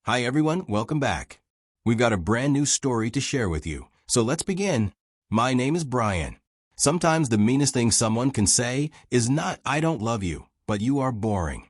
Hi everyone, welcome back. We've got a brand new story to share with you, so let's begin. My name is Brian. Sometimes the meanest thing someone can say is not "I don't love you," but "you are boring."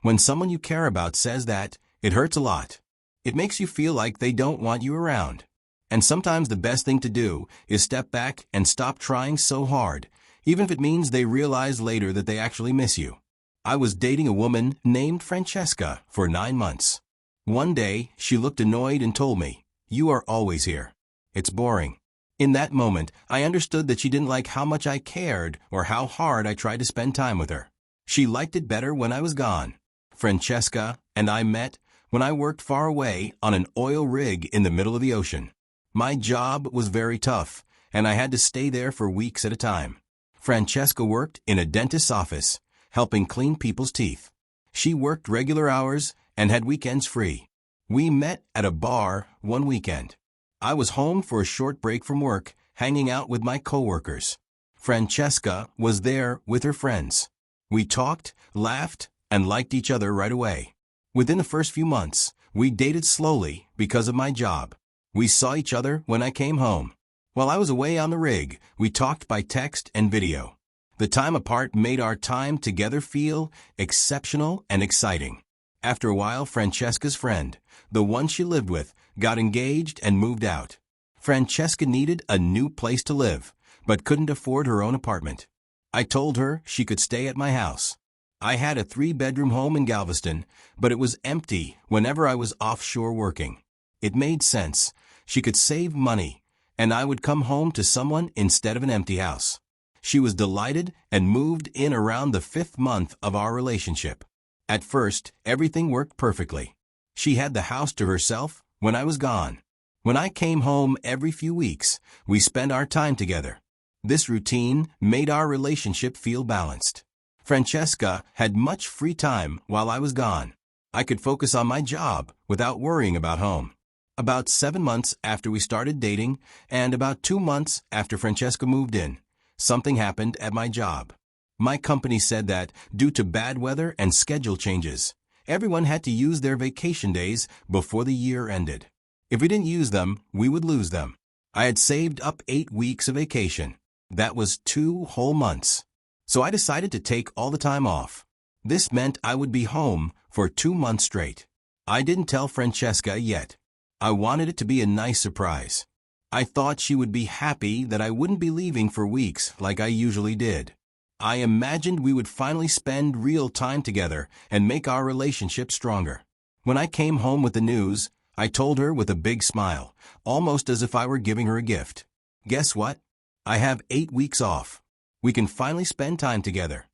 When someone you care about says that, it hurts a lot. It makes you feel like they don't want you around. And sometimes the best thing to do is step back and stop trying so hard, even if it means they realize later that they actually miss you. I was dating a woman named Francesca for 9 months. One day, she looked annoyed and told me, "You are always here. It's boring." In that moment, I understood that she didn't like how much I cared or how hard I tried to spend time with her. She liked it better when I was gone. Francesca and I met when I worked far away on an oil rig in the middle of the ocean. My job was very tough, and I had to stay there for weeks at a time. Francesca worked in a dentist's office, helping clean people's teeth. She worked regular hours and had weekends free. We met at a bar one weekend. I was home for a short break from work, hanging out with my coworkers. Francesca was there with her friends. We talked, laughed, and liked each other right away. Within the first few months, we dated slowly because of my job. We saw each other when I came home. While I was away on the rig, we talked by text and video. The time apart made our time together feel exceptional and exciting. After a while, Francesca's friend, the one she lived with, got engaged and moved out. Francesca needed a new place to live, but couldn't afford her own apartment. I told her she could stay at my house. I had a 3-bedroom home in Galveston, but it was empty whenever I was offshore working. It made sense. She could save money, and I would come home to someone instead of an empty house. She was delighted and moved in around the 5th month of our relationship. At first, everything worked perfectly. She had the house to herself when I was gone. When I came home every few weeks, we spent our time together. This routine made our relationship feel balanced. Francesca had much free time while I was gone. I could focus on my job without worrying about home. About 7 months after we started dating, and about 2 months after Francesca moved in, something happened at my job. My company said that, due to bad weather and schedule changes, everyone had to use their vacation days before the year ended. If we didn't use them, we would lose them. I had saved up 8 weeks of vacation. That was 2 whole months. So I decided to take all the time off. This meant I would be home for 2 months straight. I didn't tell Francesca yet. I wanted it to be a nice surprise. I thought she would be happy that I wouldn't be leaving for weeks like I usually did. I imagined we would finally spend real time together and make our relationship stronger. When I came home with the news, I told her with a big smile, almost as if I were giving her a gift. "Guess what? I have 8 weeks off. We can finally spend time together."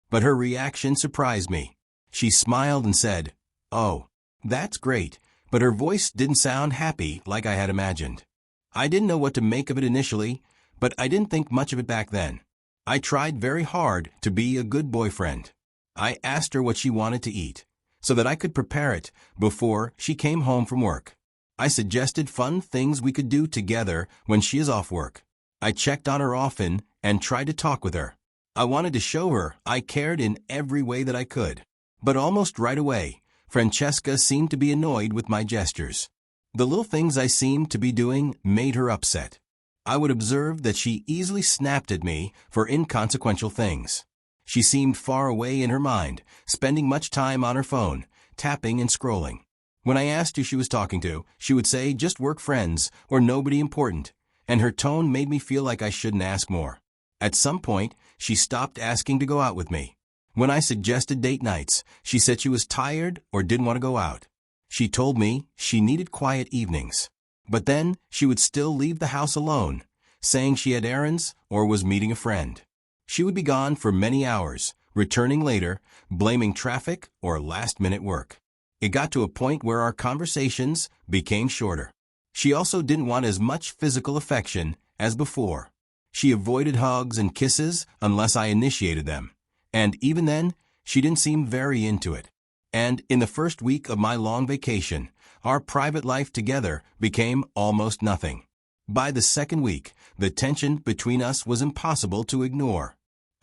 But her reaction surprised me. She smiled and said, "Oh, that's great," but her voice didn't sound happy like I had imagined. I didn't know what to make of it initially, but I didn't think much of it back then. I tried very hard to be a good boyfriend. I asked her what she wanted to eat, so that I could prepare it before she came home from work. I suggested fun things we could do together when she is off work. I checked on her often and tried to talk with her. I wanted to show her I cared in every way that I could. But almost right away, Francesca seemed to be annoyed with my gestures. The little things I seemed to be doing made her upset. I would observe that she easily snapped at me for inconsequential things. She seemed far away in her mind, spending much time on her phone, tapping and scrolling. When I asked who she was talking to, she would say just work friends or nobody important, and her tone made me feel like I shouldn't ask more. At some point, she stopped asking to go out with me. When I suggested date nights, she said she was tired or didn't want to go out. She told me she needed quiet evenings. But then she would still leave the house alone, saying she had errands or was meeting a friend. She would be gone for many hours, returning later, blaming traffic or last-minute work. It got to a point where our conversations became shorter. She also didn't want as much physical affection as before. She avoided hugs and kisses unless I initiated them, and even then, she didn't seem very into it. And in the first week of my long vacation, our private life together became almost nothing. By the second week, the tension between us was impossible to ignore.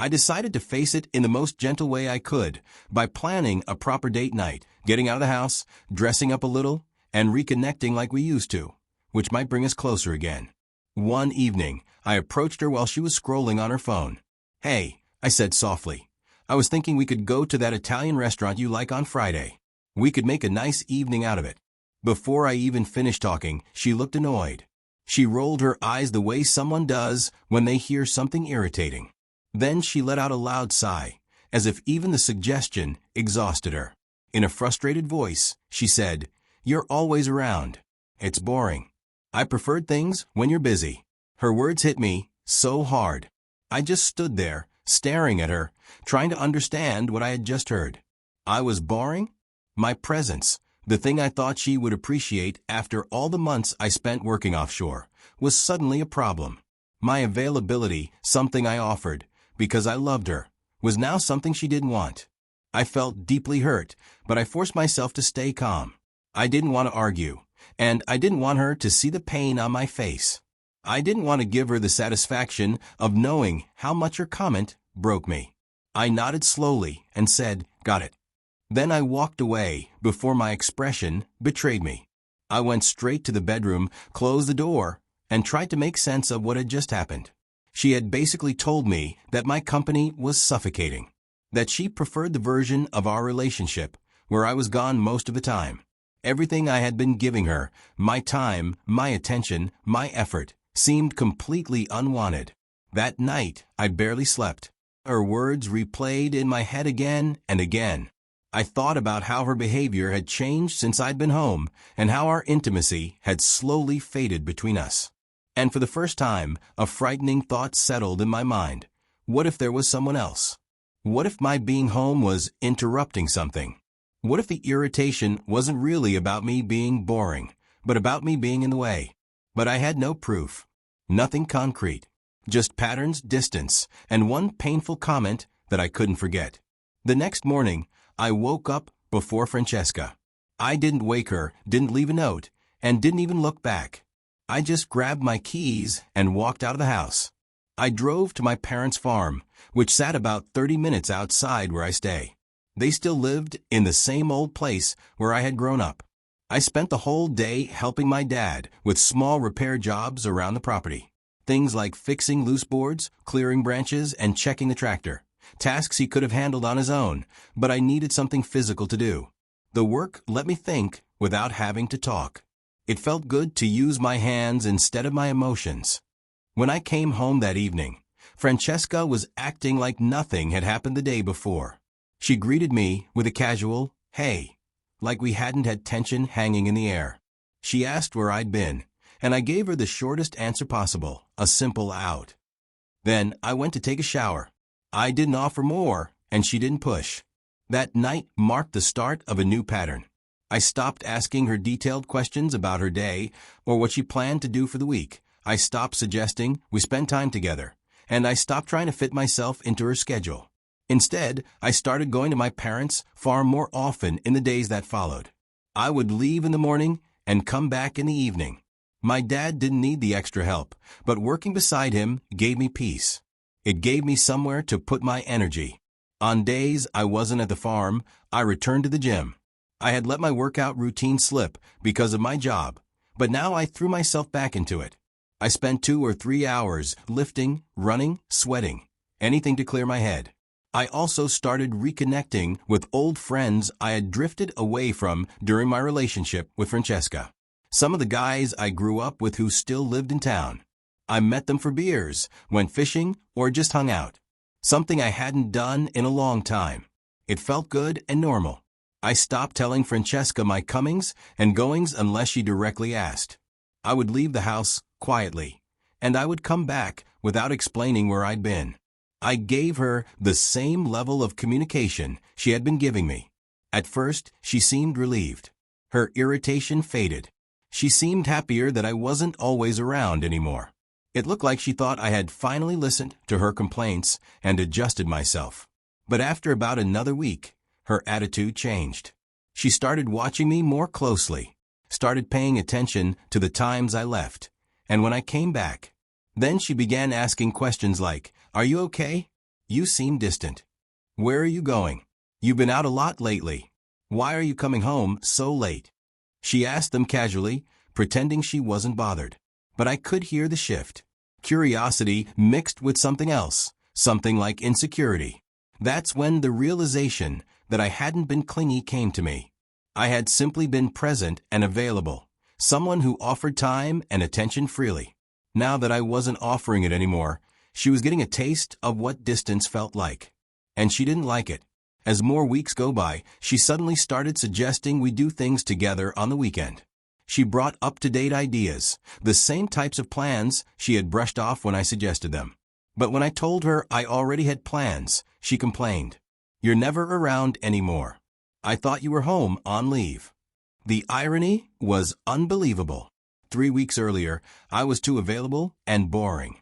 I decided to face it in the most gentle way I could by planning a proper date night, getting out of the house, dressing up a little, and reconnecting like we used to, which might bring us closer again. One evening, I approached her while she was scrolling on her phone. "Hey," I said softly. "I was thinking we could go to that Italian restaurant you like on Friday. We could make a nice evening out of it." Before I even finished talking, she looked annoyed. She rolled her eyes the way someone does when they hear something irritating. Then she let out a loud sigh, as if even the suggestion exhausted her. In a frustrated voice, she said, "You're always around. It's boring. I preferred things when you're busy." Her words hit me so hard. I just stood there, staring at her, trying to understand what I had just heard. I was boring? My presence, the thing I thought she would appreciate after all the months I spent working offshore, was suddenly a problem. My availability, something I offered, because I loved her, was now something she didn't want. I felt deeply hurt, but I forced myself to stay calm. I didn't want to argue, and I didn't want her to see the pain on my face. I didn't want to give her the satisfaction of knowing how much her comment broke me. I nodded slowly and said, "Got it." Then I walked away before my expression betrayed me. I went straight to the bedroom, closed the door, and tried to make sense of what had just happened. She had basically told me that my company was suffocating, that she preferred the version of our relationship where I was gone most of the time. Everything I had been giving her, my time, my attention, my effort, seemed completely unwanted. That night, I barely slept. Her words replayed in my head again and again. I thought about how her behavior had changed since I'd been home and how our intimacy had slowly faded between us. And for the first time, a frightening thought settled in my mind. What if there was someone else? What if my being home was interrupting something? What if the irritation wasn't really about me being boring, but about me being in the way? But I had no proof. Nothing concrete. Just patterns, distance, and one painful comment that I couldn't forget. The next morning, I woke up before Francesca. I didn't wake her, didn't leave a note, and didn't even look back. I just grabbed my keys and walked out of the house. I drove to my parents' farm, which sat about 30 minutes outside where I stay. They still lived in the same old place where I had grown up. I spent the whole day helping my dad with small repair jobs around the property. Things like fixing loose boards, clearing branches, and checking the tractor. Tasks he could have handled on his own, but I needed something physical to do. The work let me think without having to talk. It felt good to use my hands instead of my emotions. When I came home that evening, Francesca was acting like nothing had happened the day before. She greeted me with a casual, "Hey," like we hadn't had tension hanging in the air. She asked where I'd been, and I gave her the shortest answer possible, a simple out. Then I went to take a shower. I didn't offer more, and she didn't push. That night marked the start of a new pattern. I stopped asking her detailed questions about her day or what she planned to do for the week. I stopped suggesting we spend time together, and I stopped trying to fit myself into her schedule. Instead, I started going to my parents' farm more often in the days that followed. I would leave in the morning and come back in the evening. My dad didn't need the extra help, but working beside him gave me peace. It gave me somewhere to put my energy. On days I wasn't at the farm, I returned to the gym. I had let my workout routine slip because of my job, but now I threw myself back into it. I spent 2 or 3 hours lifting, running, sweating, anything to clear my head. I also started reconnecting with old friends I had drifted away from during my relationship with Francesca. Some of the guys I grew up with who still lived in town. I met them for beers, went fishing, or just hung out. Something I hadn't done in a long time. It felt good and normal. I stopped telling Francesca my comings and goings unless she directly asked. I would leave the house quietly, and I would come back without explaining where I'd been. I gave her the same level of communication she had been giving me. At first, she seemed relieved. Her irritation faded. She seemed happier that I wasn't always around anymore. It looked like she thought I had finally listened to her complaints and adjusted myself. But after about another week, her attitude changed. She started watching me more closely, started paying attention to the times I left, and when I came back. Then she began asking questions like, "Are you okay? You seem distant. Where are you going? You've been out a lot lately. Why are you coming home so late?" She asked them casually, pretending she wasn't bothered. But I could hear the shift. Curiosity mixed with something else, something like insecurity. That's when the realization that I hadn't been clingy came to me. I had simply been present and available, someone who offered time and attention freely. Now that I wasn't offering it anymore, she was getting a taste of what distance felt like. And she didn't like it. As more weeks go by, she suddenly started suggesting we do things together on the weekend. She brought up-to-date ideas, the same types of plans she had brushed off when I suggested them. But when I told her I already had plans, she complained. "You're never around anymore. I thought you were home on leave." The irony was unbelievable. 3 weeks earlier, I was too available and boring.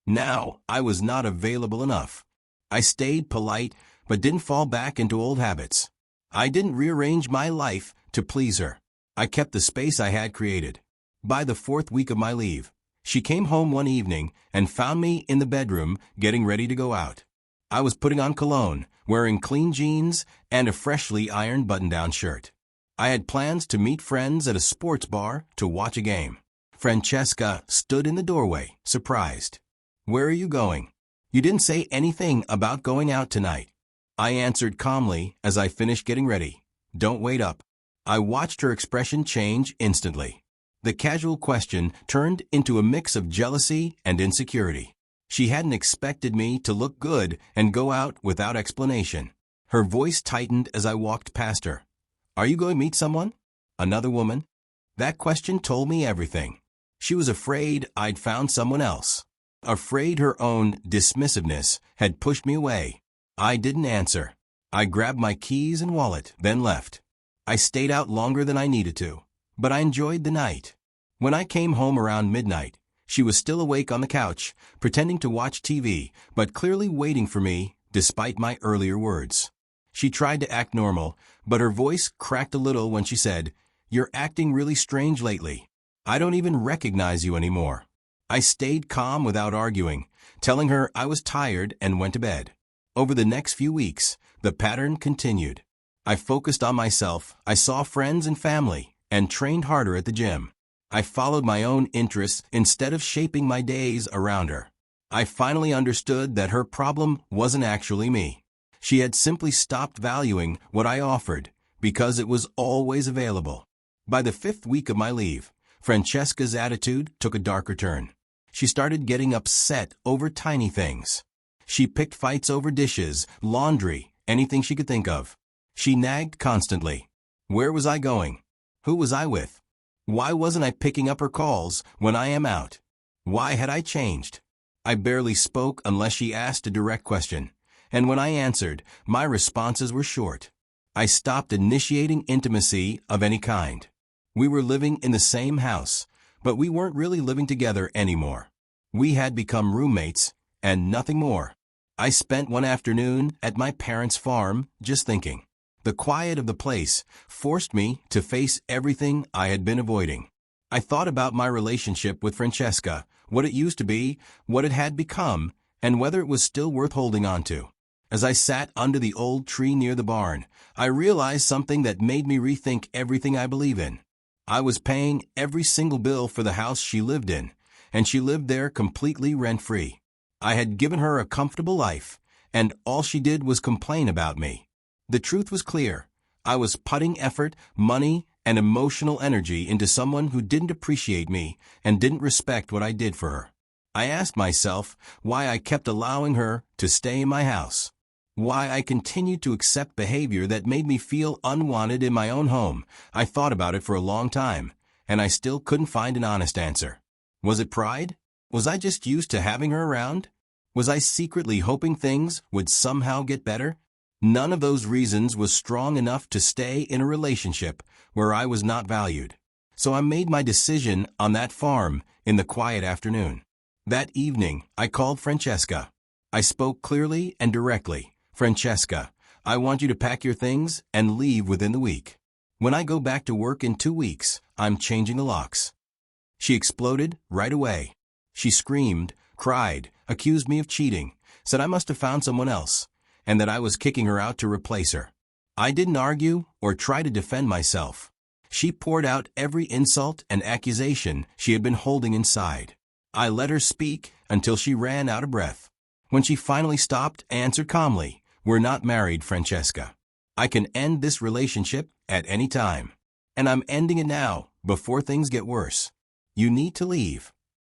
Now, I was not available enough. I stayed polite, but didn't fall back into old habits. I didn't rearrange my life to please her. I kept the space I had created. By the 4th week of my leave, she came home one evening and found me in the bedroom getting ready to go out. I was putting on cologne, wearing clean jeans, and a freshly ironed button-down shirt. I had plans to meet friends at a sports bar to watch a game. Francesca stood in the doorway, surprised. "Where are you going? You didn't say anything about going out tonight." I answered calmly as I finished getting ready. "Don't wait up." I watched her expression change instantly. The casual question turned into a mix of jealousy and insecurity. She hadn't expected me to look good and go out without explanation. Her voice tightened as I walked past her. "Are you going to meet someone? Another woman?" That question told me everything. She was afraid I'd found someone else. Afraid her own dismissiveness had pushed me away. I didn't answer. I grabbed my keys and wallet, then left. I stayed out longer than I needed to, but I enjoyed the night. When I came home around midnight, she was still awake on the couch, pretending to watch TV, but clearly waiting for me, despite my earlier words. She tried to act normal, but her voice cracked a little when she said, "You're acting really strange lately. I don't even recognize you anymore." I stayed calm without arguing, telling her I was tired and went to bed. Over the next few weeks, the pattern continued. I focused on myself, I saw friends and family, and trained harder at the gym. I followed my own interests instead of shaping my days around her. I finally understood that her problem wasn't actually me. She had simply stopped valuing what I offered because it was always available. By the 5th week of my leave, Francesca's attitude took a darker turn. She started getting upset over tiny things. She picked fights over dishes, laundry, anything she could think of. She nagged constantly. Where was I going? Who was I with? Why wasn't I picking up her calls when I am out? Why had I changed? I barely spoke unless she asked a direct question, and when I answered, my responses were short. I stopped initiating intimacy of any kind. We were living in the same house, but we weren't really living together anymore. We had become roommates, and nothing more. I spent one afternoon at my parents' farm just thinking. The quiet of the place forced me to face everything I had been avoiding. I thought about my relationship with Francesca, what it used to be, what it had become, and whether it was still worth holding on to. As I sat under the old tree near the barn, I realized something that made me rethink everything I believe in. I was paying every single bill for the house she lived in, and she lived there completely rent-free. I had given her a comfortable life, and all she did was complain about me. The truth was clear. I was putting effort, money, and emotional energy into someone who didn't appreciate me and didn't respect what I did for her. I asked myself why I kept allowing her to stay in my house. Why I continued to accept behavior that made me feel unwanted in my own home. I thought about it for a long time, and I still couldn't find an honest answer. Was it pride? Was I just used to having her around? Was I secretly hoping things would somehow get better? None of those reasons was strong enough to stay in a relationship where I was not valued. So I made my decision on that farm in the quiet afternoon. That evening, I called Francesca. I spoke clearly and directly. "Francesca, I want you to pack your things and leave within the week. When I go back to work in 2 weeks, I'm changing the locks." She exploded right away. She screamed, cried, accused me of cheating, said I must have found someone else, and that I was kicking her out to replace her. I didn't argue or try to defend myself. She poured out every insult and accusation she had been holding inside. I let her speak until she ran out of breath. When she finally stopped, I answered calmly, "We're not married, Francesca. I can end this relationship at any time. And I'm ending it now, before things get worse. You need to leave."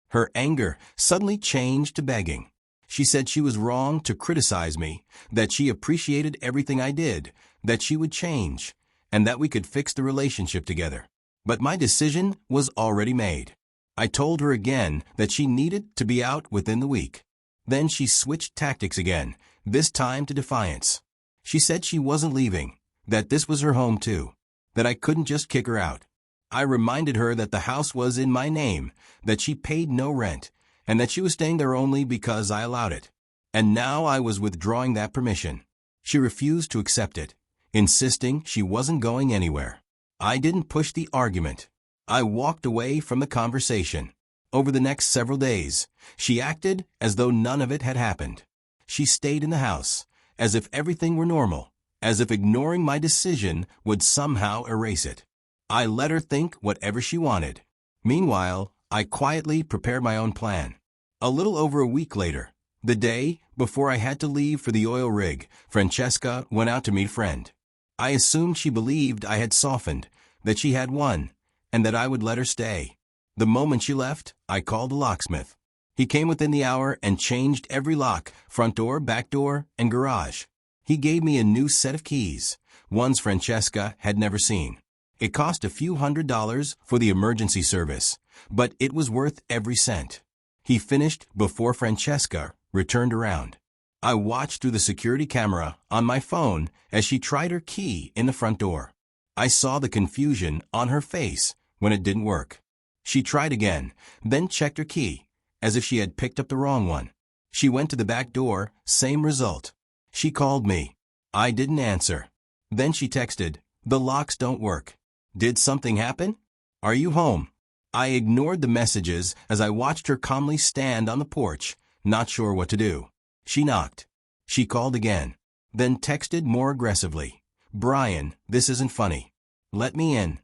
Her anger suddenly changed to begging. She said she was wrong to criticize me, that she appreciated everything I did, that she would change, and that we could fix the relationship together. But my decision was already made. I told her again that she needed to be out within the week. Then she switched tactics again, this time to defiance. She said she wasn't leaving, that this was her home too, that I couldn't just kick her out. I reminded her that the house was in my name, that she paid no rent, and that she was staying there only because I allowed it. And now I was withdrawing that permission. She refused to accept it, insisting she wasn't going anywhere. I didn't push the argument. I walked away from the conversation. Over the next several days, she acted as though none of it had happened. She stayed in the house, as if everything were normal, as if ignoring my decision would somehow erase it. I let her think whatever she wanted. Meanwhile, I quietly prepared my own plan. A little over a week later, the day before I had to leave for the oil rig, Francesca went out to meet a friend. I assumed she believed I had softened, that she had won, and that I would let her stay. The moment she left, I called a locksmith. He came within the hour and changed every lock, front door, back door, and garage. He gave me a new set of keys, ones Francesca had never seen. It cost a few $100s for the emergency service, but it was worth every cent. He finished before Francesca returned around. I watched through the security camera on my phone as she tried her key in the front door. I saw the confusion on her face when it didn't work. She tried again, then checked her key, as if she had picked up the wrong one. She went to the back door, same result. She called me. I didn't answer. Then she texted, "The locks don't work. Did something happen? Are you home?" I ignored the messages as I watched her calmly stand on the porch, not sure what to do. She knocked. She called again, then texted more aggressively, "Brian, this isn't funny. Let me in."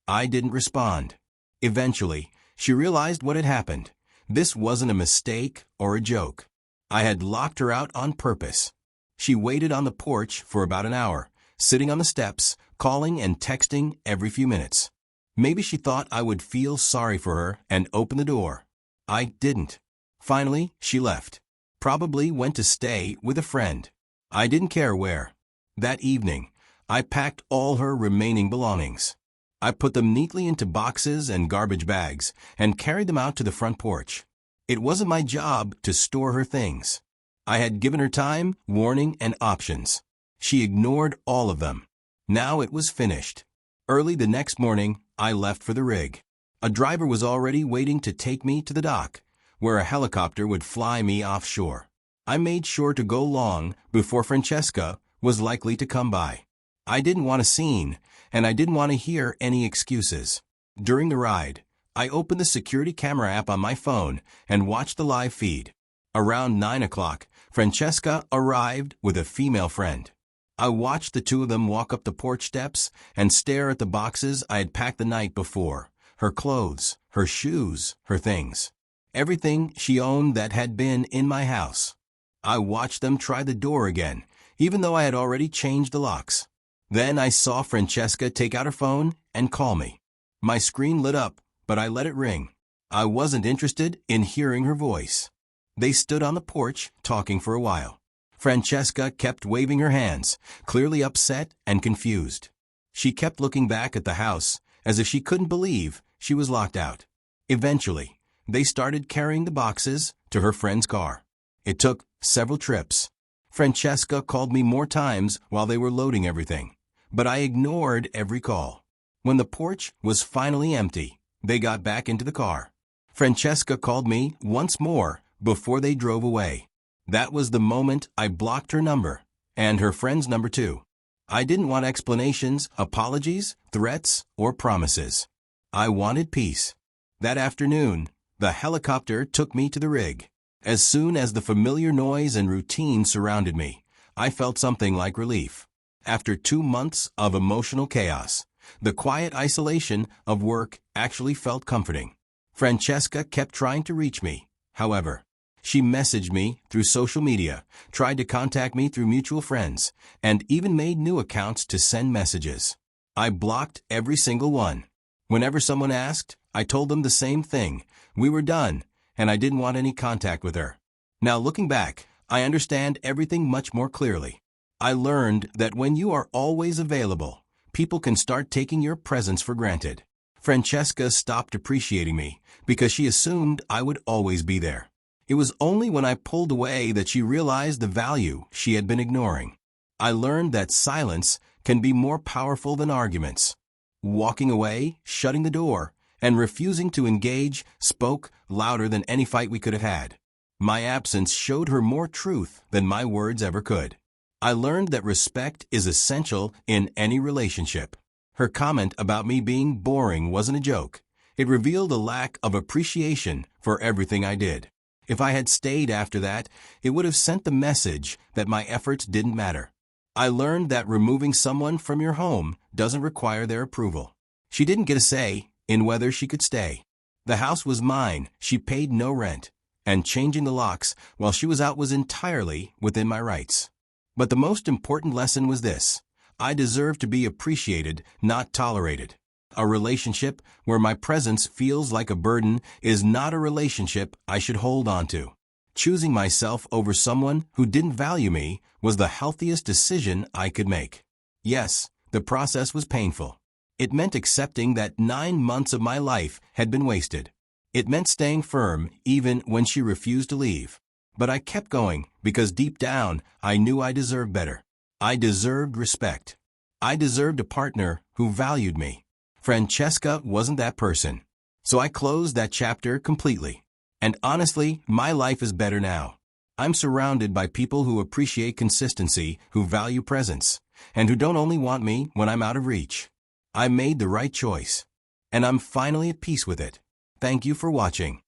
I didn't respond. Eventually, she realized what had happened. This wasn't a mistake or a joke. I had locked her out on purpose. She waited on the porch for about an hour, sitting on the steps, calling and texting every few minutes. Maybe she thought I would feel sorry for her and open the door. I didn't. Finally, she left. Probably went to stay with a friend. I didn't care where. That evening, I packed all her remaining belongings. I put them neatly into boxes and garbage bags and carried them out to the front porch. It wasn't my job to store her things. I had given her time, warning, and options. She ignored all of them. Now it was finished. Early the next morning, I left for the rig. A driver was already waiting to take me to the dock, where a helicopter would fly me offshore. I made sure to go long before Francesca was likely to come by. I didn't want a scene, and I didn't want to hear any excuses. During the ride, I opened the security camera app on my phone and watched the live feed. Around 9 o'clock, Francesca arrived with a female friend. I watched the two of them walk up the porch steps and stare at the boxes I had packed the night before. Her clothes, her shoes, her things. Everything she owned that had been in my house. I watched them try the door again, even though I had already changed the locks. Then I saw Francesca take out her phone and call me. My screen lit up, but I let it ring. I wasn't interested in hearing her voice. They stood on the porch, talking for a while. Francesca kept waving her hands, clearly upset and confused. She kept looking back at the house, as if she couldn't believe she was locked out. Eventually, they started carrying the boxes to her friend's car. It took several trips. Francesca called me more times while they were loading everything, but I ignored every call. When the porch was finally empty, they got back into the car. Francesca called me once more before they drove away. That was the moment I blocked her number, and her friend's number too. I didn't want explanations, apologies, threats, or promises. I wanted peace. That afternoon, the helicopter took me to the rig. As soon as the familiar noise and routine surrounded me, I felt something like relief. After 2 months of emotional chaos, The quiet isolation of work actually felt comforting. Francesca kept trying to reach me, however. She messaged me through social media, tried to contact me through mutual friends, and even made new accounts to send messages. I blocked every single one. Whenever someone asked, I told them the same thing. We were done, and I didn't want any contact with her. Now looking back, I understand everything much more clearly. I learned that when you are always available, people can start taking your presence for granted. Francesca stopped appreciating me because she assumed I would always be there. It was only when I pulled away that she realized the value she had been ignoring. I learned that silence can be more powerful than arguments. Walking away, shutting the door, and refusing to engage spoke louder than any fight we could have had. My absence showed her more truth than my words ever could. I learned that respect is essential in any relationship. Her comment about me being boring wasn't a joke. It revealed a lack of appreciation for everything I did. If I had stayed after that, it would have sent the message that my efforts didn't matter. I learned that removing someone from your home doesn't require their approval. She didn't get a say in whether she could stay. The house was mine, she paid no rent, and changing the locks while she was out was entirely within my rights. But the most important lesson was this: I deserve to be appreciated, not tolerated. A relationship where my presence feels like a burden is not a relationship I should hold on to. Choosing myself over someone who didn't value me was the healthiest decision I could make. Yes, the process was painful. It meant accepting that 9 months of my life had been wasted. It meant staying firm even when she refused to leave. But I kept going because deep down I knew I deserved better. I deserved respect. I deserved a partner who valued me. Francesca wasn't that person. So I closed that chapter completely. And honestly, my life is better now. I'm surrounded by people who appreciate consistency, who value presence, and who don't only want me when I'm out of reach. I made the right choice. And I'm finally at peace with it. Thank you for watching.